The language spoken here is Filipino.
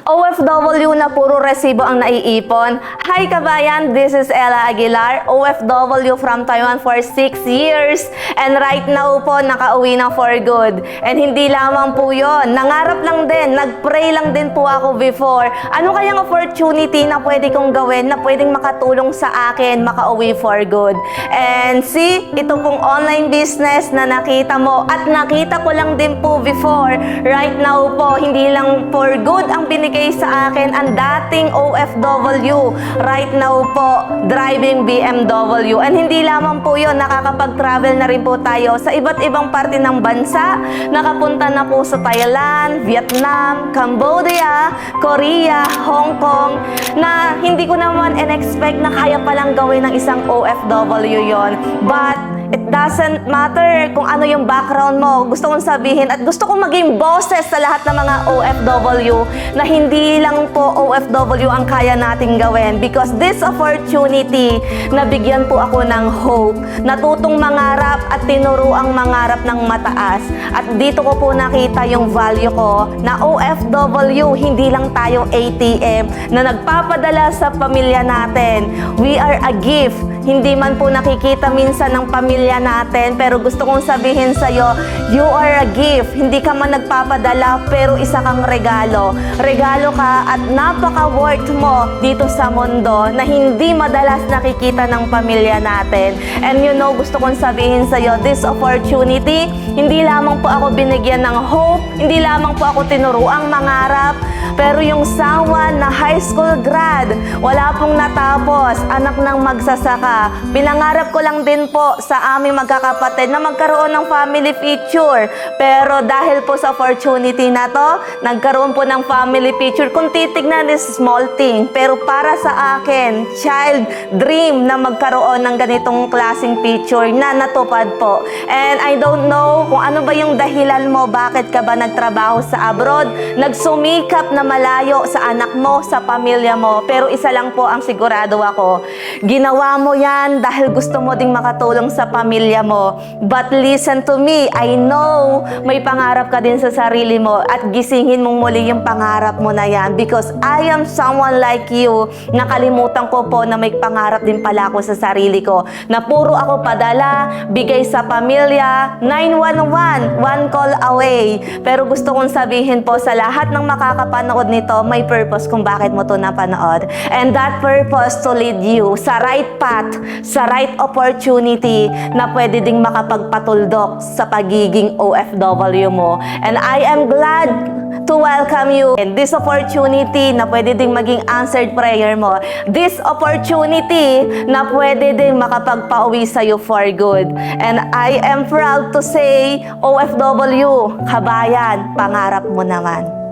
OFW na puro resibo ang naiipon. Hi kabayan, this is Ella Aguilar, OFW from Taiwan for 6 years. And right now po, nakauwi na for good. And hindi lamang po yon, nangarap lang din, nagpray lang din po ako before. Ano kayang opportunity na pwede kong gawin, na pwedeng makatulong sa akin, makauwi for good. And see, ito pong online business na nakita mo at nakita ko lang din po before. Right now po, hindi lang for good ang binigay sa akin ang dating OFW. Right now po, driving BMW. And hindi lamang po yun, nakakapag-travel na rin po tayo sa iba't ibang parte ng bansa. Nakapunta na po sa Thailand, Vietnam, Cambodia, Korea, Hong Kong, na hindi ko naman in-expect na kaya palang gawin ng isang OFW yon. But it doesn't matter kung ano yung background mo. Gusto kong sabihin at gusto kong maging boses sa lahat ng mga OFW na hindi lang po OFW ang kaya nating gawin, because this opportunity, nabigyan po ako ng hope, natutong mangarap at tinuro ang mangarap ng mataas. At dito ko po nakita yung value ko na OFW, hindi lang tayo ATM na nagpapadala sa pamilya natin. We are a gift. Hindi man po nakikita minsan ng pamilya natin, pero gusto kong sabihin sa'yo, you are a gift. Hindi ka man nagpapadala, pero isa kang regalo. Regalo ka at napaka-worth mo dito sa mundo na hindi madalas nakikita ng pamilya natin. And you know, gusto kong sabihin sa'yo, this opportunity, hindi lamang po ako binigyan ng hope, hindi lamang po ako tinuruang mangarap, pero yung someone na high school grad, wala pong natapos, anak ng magsasaka, pinangarap ko lang din po sa aming magkakapatid na magkaroon ng family picture. Pero dahil po sa opportunity na to, nagkaroon po ng family picture. Kung titignan is small thing, pero para sa akin, child dream na magkaroon ng ganitong klaseng picture na natupad po. And I don't know kung ano ba yung dahilan mo, bakit ka ba nagtrabaho sa abroad, nagsumikap na malayo sa anak mo, sa pamilya mo. Pero isa lang po ang sigurado ako, ginawa mo yan dahil gusto mo ding makatulong sa pamilya mo. But listen to me, I know may pangarap ka din sa sarili mo at gisingin mong muli yung pangarap mo na yan, because I am someone like you. Nakalimutan ko po na may pangarap din pala ako sa sarili ko, na puro ako padala, bigay sa pamilya, 911, one call away. Pero gusto kong sabihin po sa lahat ng makakapanood nito, may purpose kung bakit mo to napanood. And that purpose to lead you sa right path, sa right opportunity na pwede ding makapagpatuldok sa pagiging OFW mo. And I am glad to welcome you in this opportunity na pwede ding maging answered prayer mo. This opportunity na pwede ding makapagpauwi sa'yo for good. And I am proud to say, OFW, kabayan, pangarap mo naman.